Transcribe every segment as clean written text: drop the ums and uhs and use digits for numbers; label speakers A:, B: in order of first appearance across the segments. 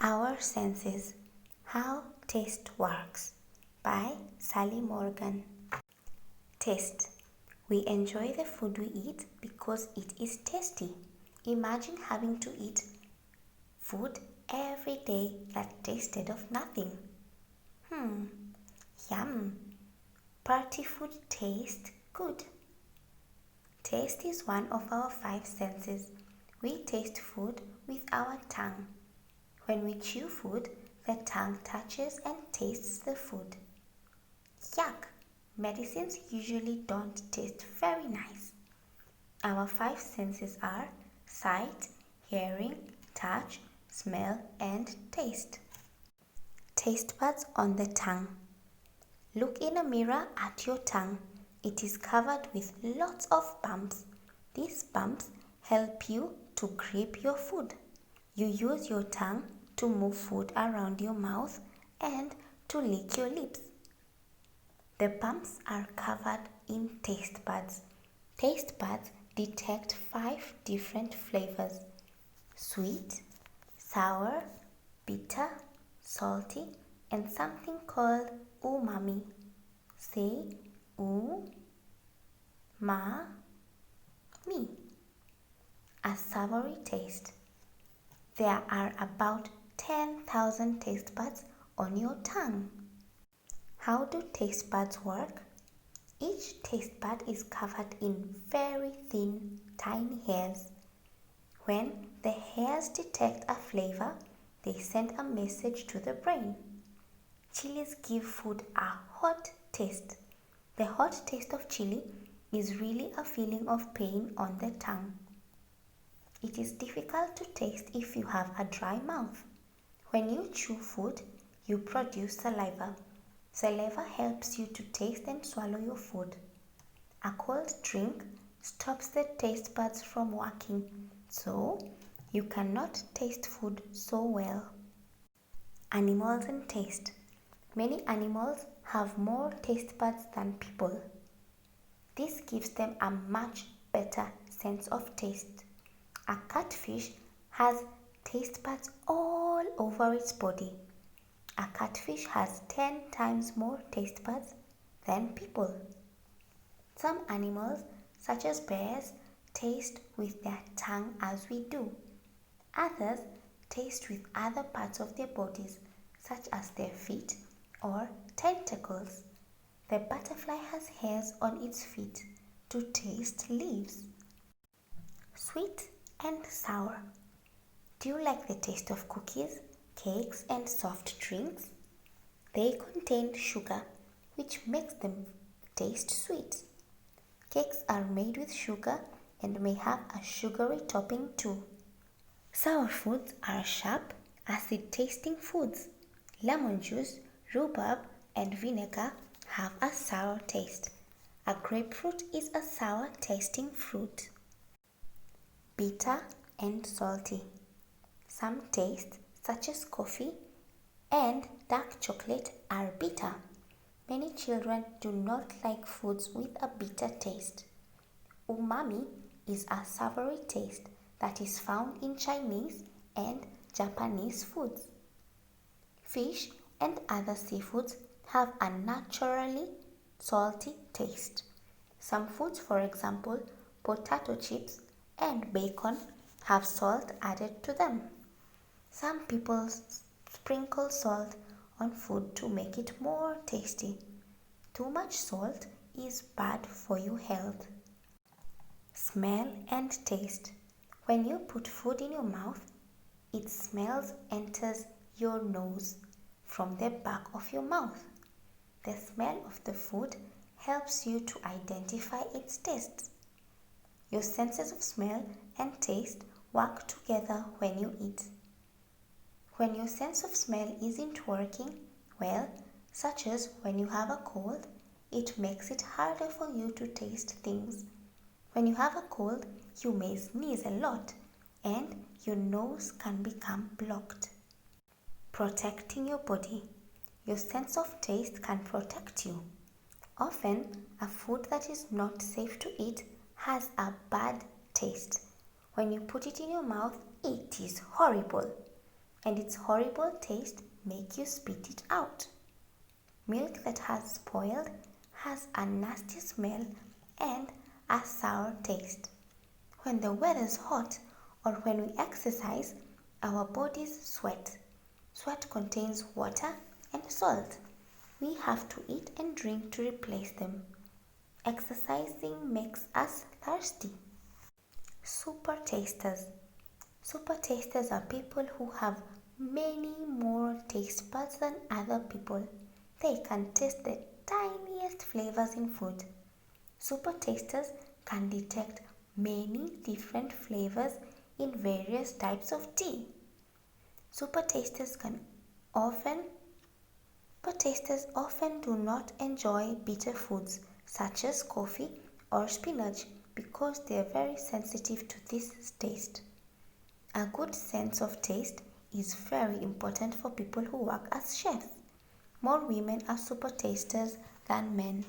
A: Our Senses: How Taste Works by Sally Morgan. Taste. We enjoy the food we eat because it is tasty. Imagine having to eat food every day that tasted of nothing. Yum. Party food tastes good. Taste is one of our five senses. We taste food with our tongue. When we chew food, the tongue touches and tastes the food. Yuck! Medicines usually don't taste very nice. Our five senses are sight, hearing, touch, smell, and taste. Taste buds on the tongue. Look in a mirror at your tongue. It is covered with lots of bumps. These bumps help you to grip your food. You use your tongue to move food around your mouth and to lick your lips. The bumps are covered in taste buds. Taste buds detect 5 different flavors: sweet, sour, bitter, salty, and something called umami. Say u-ma-mi. A savory taste. There are about 10,000 taste buds on your tongue. How do taste buds work? Each taste bud is covered in very thin, tiny hairs. When the hairs detect a flavor, they send a message to the brain. Chilies give food a hot taste. The hot taste of chili is really a feeling of pain on the tongue. It is difficult to taste if you have a dry mouth. When you chew food, you produce saliva. Saliva helps you to taste and swallow your food. A cold drink stops the taste buds from working, so you cannot taste food so well. Animals and taste. Many animals have more taste buds than people. This gives them a much better sense of taste. A catfish has taste buds all over its body. A catfish has 10 times more taste buds than people. Some animals, such as bears, taste with their tongue as we do. Others taste with other parts of their bodies, such as their feet or tentacles. The butterfly has hairs on its feet to taste leaves. Sweet and sour. Do you like the taste of cookies, cakes, and soft drinks? They contain sugar, which makes them taste sweet. Cakes are made with sugar and may have a sugary topping too. Sour foods are sharp, acid-tasting foods. Lemon juice, rhubarb, and vinegar have a sour taste. A grapefruit is a sour-tasting fruit. Bitter and salty. Some tastes, such as coffee and dark chocolate, are bitter. Many children do not like foods with a bitter taste. Umami is a savory taste that is found in Chinese and Japanese foods. Fish and other seafoods have a naturally salty taste. Some foods, for example, potato chips and bacon, have salt added to them. Some people sprinkle salt on food to make it more tasty. Too much salt is bad for your health. Smell and taste. When you put food in your mouth, its smell enters your nose from the back of your mouth. The smell of the food helps you to identify its taste. Your senses of smell and taste work together when you eat. When your sense of smell isn't working well, such as when you have a cold, it makes it harder for you to taste things. When you have a cold, you may sneeze a lot and your nose can become blocked. Protecting your body. Your sense of taste can protect you. Often, a food that is not safe to eat has a bad taste. When you put it in your mouth, it is horrible. and its horrible taste make you spit it out. Milk that has spoiled has a nasty smell and a sour taste. When the weather's hot or when we exercise, our bodies sweat. Sweat contains water and salt. We have to eat and drink to replace them. Exercising makes us thirsty. Super tasters. Super tasters are people who have many more taste buds than other people. They can taste the tiniest flavors in food. Super tasters can detect many different flavors in various types of tea. Super tasters often do not enjoy bitter foods such as coffee or spinach because they are very sensitive to this taste. A good sense of taste is very important for people who work as chefs. More women are super tasters than men.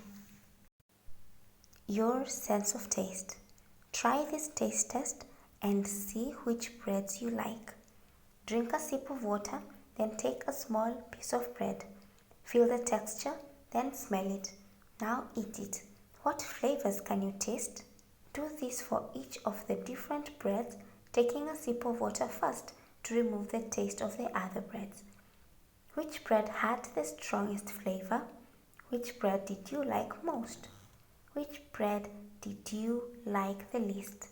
A: Your sense of taste. Try this taste test and see which breads you like. Drink a sip of water, then take a small piece of bread. Feel the texture, then smell it. Now eat it. What flavors can you taste? Do this for each of the different breads, taking a sip of water first to remove the taste of the other breads. Which bread had the strongest flavor? Which bread did you like most? Which bread did you like the least?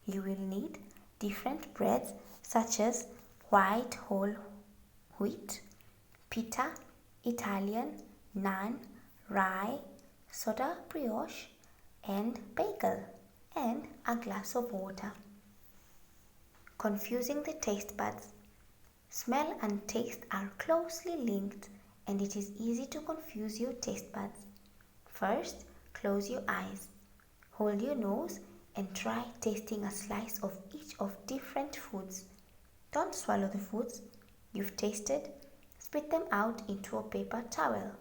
A: You will need different breads such as white whole wheat, pita, Italian, naan, rye, soda brioche, and bagel, and a glass of water. Confusing the taste buds. Smell and taste are closely linked and it is easy to confuse your taste buds. First, close your eyes. Hold your nose and try tasting a slice of each of different foods. Don't swallow the foods you've tasted. Spit them out into a paper towel.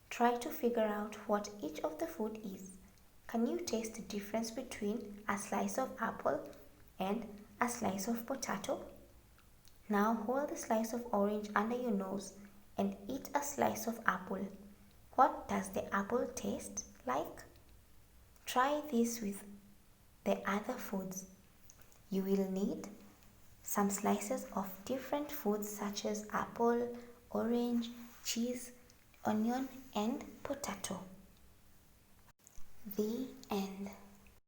A: Try to figure out what each of the food is. Can you taste the difference between a slice of apple and a slice of potato? Now hold a slice of orange under your nose and eat a slice of apple. What does the apple taste like? Try this with the other foods. You will need some slices of different foods such as apple, orange, cheese, onion, and potato. The end.